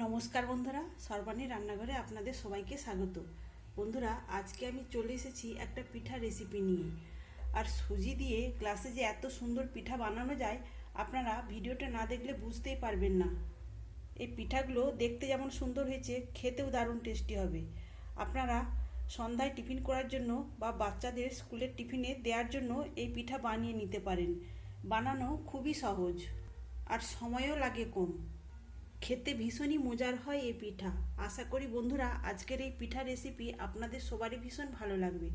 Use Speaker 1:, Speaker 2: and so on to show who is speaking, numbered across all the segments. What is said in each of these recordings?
Speaker 1: নমস্কার বন্ধুরা, সর্বাণী রান্নাঘরে আপনাদের সবাইকে স্বাগত। বন্ধুরা, আজকে আমি চলে এসেছি একটা পিঠা রেসিপি নিয়ে। আর সুজি দিয়ে গ্লাসে যে এত সুন্দর পিঠা বানানো যায়, আপনারা ভিডিওটা না দেখলে বুঝতেই পারবেন না। এই পিঠাগুলো দেখতে যেমন সুন্দর হয়েছে, খেতেও দারুণ টেস্টি হবে। আপনারা সন্ধ্যায় টিফিন করার জন্য বা বাচ্চাদের স্কুলের টিফিনে দেওয়ার জন্য এই পিঠা বানিয়ে নিতে পারেন। বানানো খুবই সহজ আর সময়ও লাগে কম। খেতে ভীষণই মজার হয় এই পিঠা। আশা করি বন্ধুরা আজকের এই পিঠা রেসিপি আপনাদের সবারই ভীষণ ভালো লাগবে।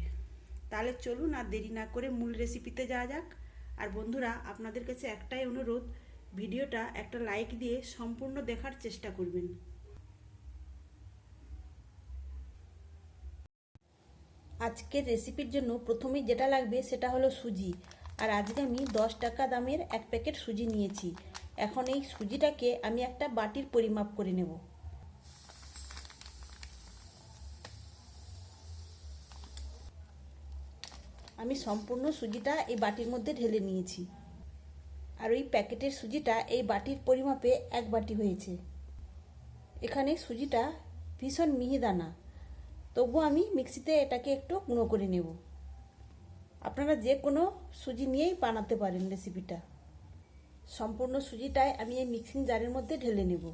Speaker 1: তাহলে চলুন আর দেরি না করে মূল রেসিপিতে যাওয়া যাক। আর বন্ধুরা, আপনাদের কাছে একটাই অনুরোধ, ভিডিওটা একটা লাইক দিয়ে সম্পূর্ণ দেখার চেষ্টা করবেন। আজকের রেসিপির জন্য প্রথমেই যেটা লাগবে সেটা হলো সুজি। আর আজকে আমি 10 টাকা দামের এক প্যাকেট সুজি নিয়েছি। এখন এই সুজিটাকে আমি একটা বাটির পরিমাপ করে নেব। আমি সম্পূর্ণ সুজিটা এই বাটির মধ্যে ঢেলে নিয়েছি। আর ওই প্যাকেটের সুজিটা এই বাটির পরিমাপে এক বাটি হয়েছে। এখানে সুজিটা ভীষণ মিহিদানা, তবু আমি মিক্সিতে এটাকে একটু গুঁড়ো করে নেব। আপনারা যে কোনো সুজি নিয়েই বানাতে পারেন রেসিপিটা। সম্পূর্ণ সুজিটাই আমি এই মিক্সিং জারের মধ্যে ঢেলে নেব।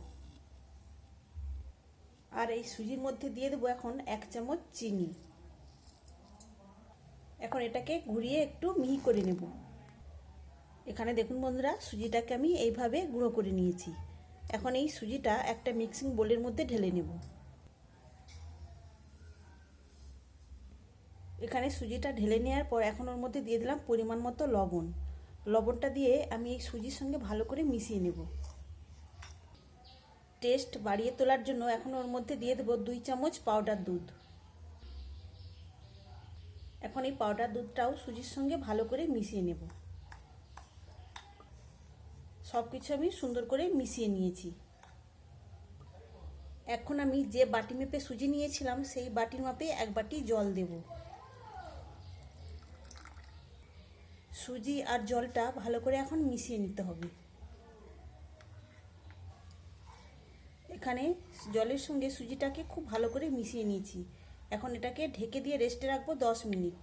Speaker 1: আর এই সুজির মধ্যে দিয়ে দেবো এখন 1 চামচ চিনি। এখন এটাকে ঘুরিয়ে একটু মিহি করে নেব। এখানে দেখুন বন্ধুরা, সুজিটাকে আমি এইভাবে গুঁড়ো করে নিয়েছি। এখন এই সুজিটা একটা মিক্সিং বোলের মধ্যে ঢেলে নেব। এখানে সুজিটা ঢেলে নেওয়ার পর এখন ওর মধ্যে দিয়ে দিলাম পরিমাণ মতো লবণ। লবণটা দিয়ে আমি এই সুজির সঙ্গে ভালো করে মিশিয়ে নেব। টেস্ট বাড়িয়ে তোলার জন্য এখন ওর মধ্যে দিয়ে দেবো 2 চামচ পাউডার দুধ। এখন এই পাউডার দুধটাও সুজির সঙ্গে ভালো করে মিশিয়ে নেব। সব কিছু আমি সুন্দর করে মিশিয়ে নিয়েছি। এখন আমি যে বাটি মেপে সুজি নিয়েছিলাম সেই বাটির মাপে 1 বাটি জল দেব। সুজি আর জলটা ভালো করে এখন মিশিয়ে নিতে হবে। এখানে জলের সঙ্গে সুজিটাকে খুব ভালো করে মিশিয়ে নিয়েছি। এখন এটাকে ঢেকে দিয়ে রেস্টে রাখবো 10 মিনিট।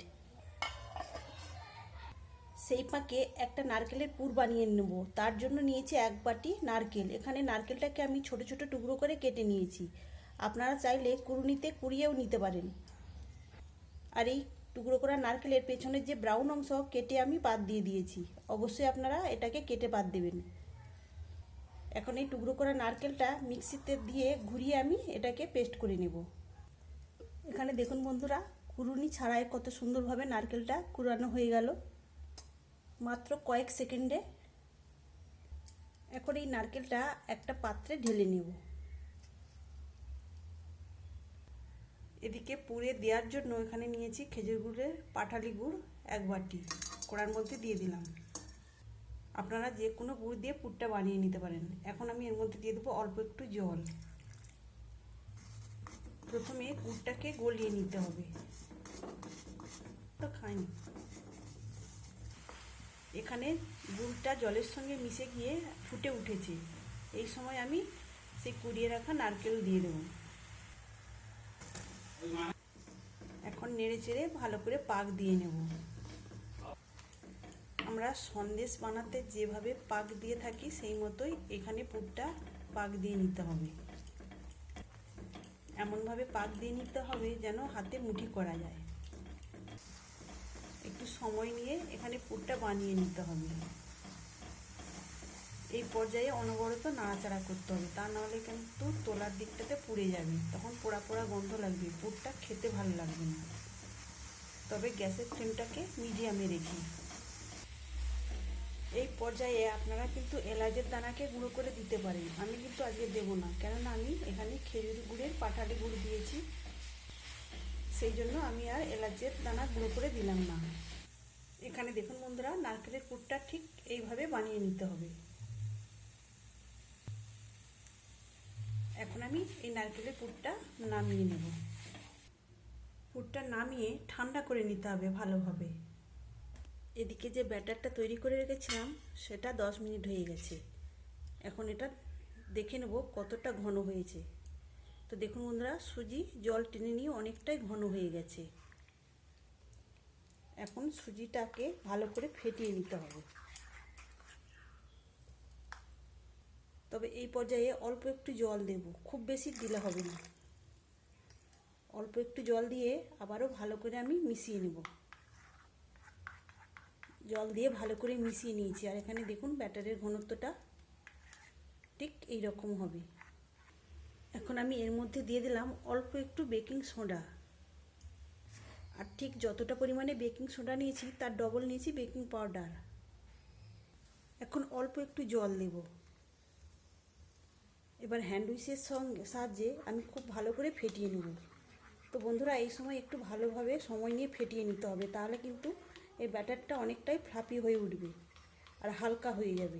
Speaker 1: সেই ফাঁকে একটা নারকেলের পুর বানিয়ে নেব। তার জন্য নিয়েছি 1 বাটি নারকেল। এখানে নারকেলটাকে আমি ছোট ছোট টুকরো করে কেটে নিয়েছি। আপনারা চাইলে কুড়ুনিতে কুড়িয়েও নিতে পারেন। আর এই টুকরো করা নারকেলের পেছনের যে ব্রাউন অংশ কেটে আমি বাদ দিয়ে দিয়েছি। অবশ্যই আপনারা এটাকে কেটে বাদ দেবেন। এখন এই টুকরো করা নারকেলটা মিক্সিতে দিয়ে ঘুরিয়ে আমি এটাকে পেস্ট করে নেব। এখানে দেখুন বন্ধুরা, কুড়ুনি ছাড়াই কত সুন্দরভাবে নারকেলটা কুড়ানো হয়ে গেল মাত্র কয়েক সেকেন্ডে। এখন এই নারকেলটা একটা পাত্রে ঢেলে নেব। এদিকে পুরে দেওয়ার জন্য এখানে নিয়েছি খেজুর গুড়ের পাটালি গুড় 1 বাটি, কড়ার মধ্যে দিয়ে দিলাম। আপনারা যে কোনো গুড় দিয়ে পুরটা বানিয়ে নিতে পারেন। এখন আমি এর মধ্যে দিয়ে দেবো অল্প একটু জল। প্রথমে গুড়টাকে গলিয়ে নিতে হবে। তো খাইনি, এখানে গুড়টা জলের সঙ্গে মিশে গিয়ে ফুটে উঠেছে। এই সময় আমি সেই কুড়িয়ে রাখা নারকেল দিয়ে দেব। এখন নেড়ে চেড়ে ভালো করে পাক দিয়ে নেব। আমরা সন্দেশ বানাতে যেভাবে পাক দিয়ে থাকি সেই মতোই এখানে পুরটা পাক দিয়ে নিতে হবে। এমনভাবে পাক দিয়ে নিতে হবে যেন হাতে মুঠি করা যায়। একটু সময় নিয়ে এখানে পুরটা বানিয়ে নিতে হবে। এই পর্যায়ে অনবরত নাড়াচাড়া করতে হবে, তা নাহলে কিন্তু তোলার দিকটাতে পুড়ে যাবে, তখন পোড়া পোড়া গন্ধ লাগবে, পুরটা খেতে ভালো লাগবে না। তবে গ্যাসের ফ্লেমটাকে মিডিয়ামে রেখে। এই পর্যায়ে আপনারা কিন্তু এলাচের দানাকে গুঁড়ো করে দিতে পারেন। আমি কিন্তু আজকে দেবো না, কেননা আমি এখানে খেজুর গুড়ের পাটালি গুড় দিয়েছি, সেই জন্য আমি আর এলাচের দানা গুঁড়ো করে দিলাম না। এখানে দেখুন বন্ধুরা, নারকেলের পুরটা ঠিক এইভাবে বানিয়ে নিতে হবে। এখন আমি এই নারকেলের পুরটা নামিয়ে নেব। পুরটা নামিয়ে ঠান্ডা করে নিতে হবে ভালোভাবে। এদিকে যে ব্যাটারটা তৈরি করে রেখেছিলাম সেটা 10 মিনিট হয়ে গেছে। এখন এটা দেখে নেব কতটা ঘন হয়েছে। তো দেখুন বন্ধুরা, সুজি জল টেনে নিয়ে অনেকটাই ঘন হয়ে গেছে। এখন সুজিটাকে ভালো করে ফেটিয়ে নিতে হবে। তবে এই পর্যায়ে অল্প একটু জল দেব, খুব বেশি দিলে হবে না। অল্প একটু জল দিয়ে আবারও ভালো করে আমি মিশিয়ে নেব। জল দিয়ে ভালো করে মিশিয়ে নিয়েছি। আর এখানে দেখুন ব্যাটারের ঘনত্বটা ঠিক এই রকম হবে। এখন আমি এর মধ্যে দিয়ে দিলাম অল্প একটু বেকিং সোডা। আর ঠিক যতটা পরিমাণে বেকিং সোডা নিয়েছি তার ডবল নিয়েছি বেকিং পাউডার। এখন অল্প একটু জল দেব। এবার হ্যান্ড উইচের সাহায্যে আমি খুব ভালো করে ফেটিয়ে নেব। তো বন্ধুরা, এই সময় একটু ভালোভাবে সময় নিয়ে ফেটিয়ে নিতে হবে, তাহলে কিন্তু এই ব্যাটারটা অনেকটাই ফ্লাফি হয়ে উঠবে আর হালকা হয়ে যাবে।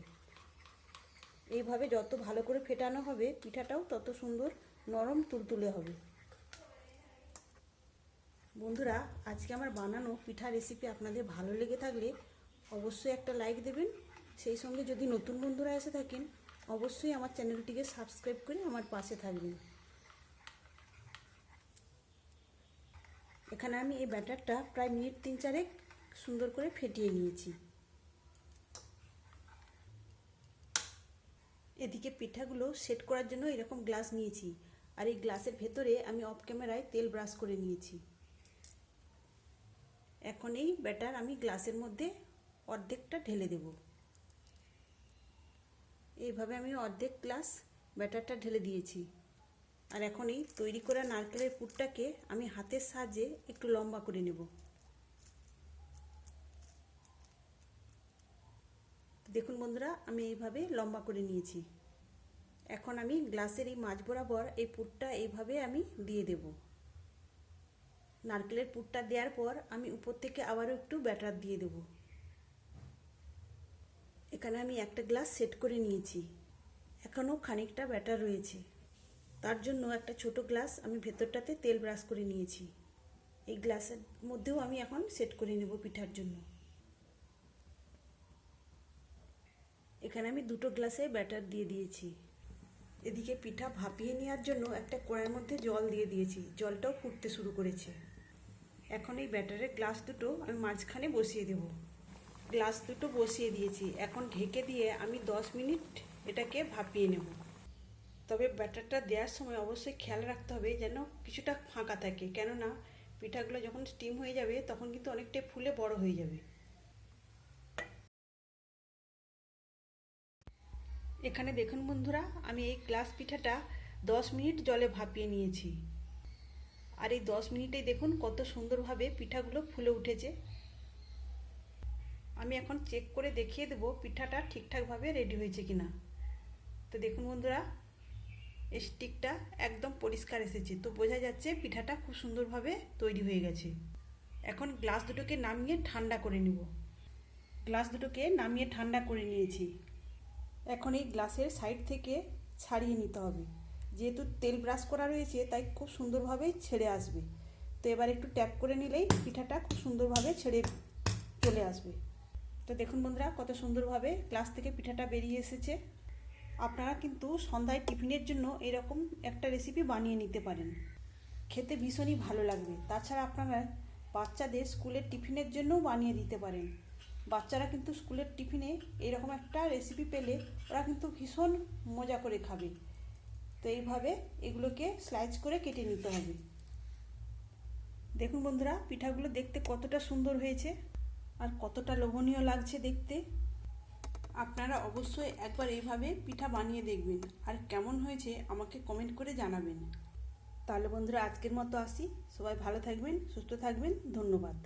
Speaker 1: এইভাবে যত ভালো করে ফেটানো হবে পিঠাটাও তত সুন্দর নরম তুলতুলে হবে। বন্ধুরা, আজকে আমার বানানো পিঠা রেসিপি আপনাদের ভালো লেগে থাকলে অবশ্যই একটা লাইক দেবেন। সেই সঙ্গে যদি নতুন বন্ধুরা এসে থাকেন অবশ্যই আমার চ্যানেলটিকে সাবস্ক্রাইব করে আমার পাশে থাকবেন। এখানে আমি এই ব্যাটারটা প্রায় মিনিট 3-4 সুন্দর করে ফেটিয়ে নিয়েছি। এদিকে পিঠাগুলো সেট করার জন্য এরকম গ্লাস নিয়েছি, আর এই গ্লাসের ভেতরে আমি অফ ক্যামেরায় তেল ব্রাশ করে নিয়েছি। এখন এই ব্যাটার আমি গ্লাসের মধ্যে অর্ধেকটা ঢেলে দেব। এইভাবে আমি অর্ধেক গ্লাস ব্যাটারটা ঢেলে দিয়েছি। আর এখন এই তৈরি করা নারকেলের পুরটাকে আমি হাতের সাহায্যে একটু লম্বা করে নেব। দেখুন বন্ধুরা, আমি এইভাবে লম্বা করে নিয়েছি। এখন আমি গ্লাসের এই মাঝ বরাবর এই পুরটা এইভাবে আমি দিয়ে দেব। নারকেলের পুরটা দেওয়ার পর আমি উপর থেকে আবারও একটু ব্যাটার দিয়ে দেব। এখানে আমি একটা গ্লাস সেট করে নিয়েছি, এখনও খানিকটা ব্যাটার রয়েছে। তার জন্য একটা ছোট গ্লাস আমি ভেতরটাতে তেল ব্রাশ করে নিয়েছি। এই গ্লাসের মধ্যেও আমি এখন সেট করে নেব পিঠার জন্য। এখানে আমি 2টো গ্লাসে ব্যাটার দিয়ে দিয়েছি। এদিকে পিঠা ভাপিয়ে নেওয়ার জন্য একটা কড়াইয়ের মধ্যে জল দিয়ে দিয়েছি, জলটাও ফুটতে শুরু করেছে। এখন এই ব্যাটারের গ্লাস দুটো আমি মাঝখানে বসিয়ে দেব। গ্লাস দুটো বসিয়ে দিয়েছি, এখন ঢেকে দিয়ে আমি 10 মিনিট এটাকে ভাপিয়ে নেব। তবে ব্যাটারটা দেওয়ার সময় অবশ্যই খেয়াল রাখতে হবে যেন কিছুটা ফাঁকা থাকে, কেননা পিঠাগুলো যখন স্টিম হয়ে যাবে তখন কিন্তু অনেকটাই ফুলে বড় হয়ে যাবে। এখানে দেখুন বন্ধুরা, আমি এই গ্লাস পিঠাটা 10 মিনিট জলে ভাপিয়ে নিয়েছি। আর এই 10 মিনিটেই দেখুন কত সুন্দরভাবে পিঠাগুলো ফুলে উঠেছে। আমি এখন চেক করে দেখিয়ে দেব পিঠাটা ঠিকঠাকভাবে রেডি হয়েছে কিনা। তো দেখুন বন্ধুরা, এই স্টিকটা একদম পরিষ্কার এসেছে, তো বোঝা যাচ্ছে পিঠাটা খুব সুন্দরভাবে তৈরি হয়ে গেছে। এখন গ্লাস দুটোকে নামিয়ে ঠান্ডা করে নেব। গ্লাস দুটোকে নামিয়ে ঠান্ডা করে নিয়েছি। এখন এই গ্লাসের সাইড থেকে ছাড়িয়ে নিতে হবে, যেহেতু তেল ব্রাশ করা রয়েছে তাই খুব সুন্দরভাবে ছেড়ে আসবে। তো এবার একটু ট্যাপ করে নিলেই পিঠাটা খুব সুন্দরভাবে ছেড়ে চলে আসবে। তো দেখুন বন্ধুরা, কত সুন্দরভাবে গ্লাস থেকে পিঠাটা বেরিয়ে এসেছে। আপনারা কিন্তু সন্ধ্যায় টিফিনের জন্য এরকম একটা রেসিপি বানিয়ে নিতে পারেন, খেতে ভীষণই ভালো লাগবে। তাছাড়া আপনারা বাচ্চাদের স্কুলের টিফিনের জন্যও বানিয়ে দিতে পারেন। বাচ্চারা কিন্তু স্কুলের টিফিনে এরকম একটা রেসিপি পেলে ওরা কিন্তু ভীষণ মজা করে খাবে। তো এইভাবে এগুলোকে স্লাইস করে কেটে নিতে হবে। দেখুন বন্ধুরা, পিঠাগুলো দেখতে কতটা সুন্দর হয়েছে আর কতটা লোভনীয় লাগছে দেখতে। আপনারা অবশ্যই একবার এইভাবে পিঠা বানিয়ে দেখবেন, আর কেমন হয়েছে আমাকে কমেন্ট করে জানাবেন। তাহলে বন্ধুরা, আজকের মতো আসি। সবাই ভালো থাকবেন, সুস্থ থাকবেন। ধন্যবাদ।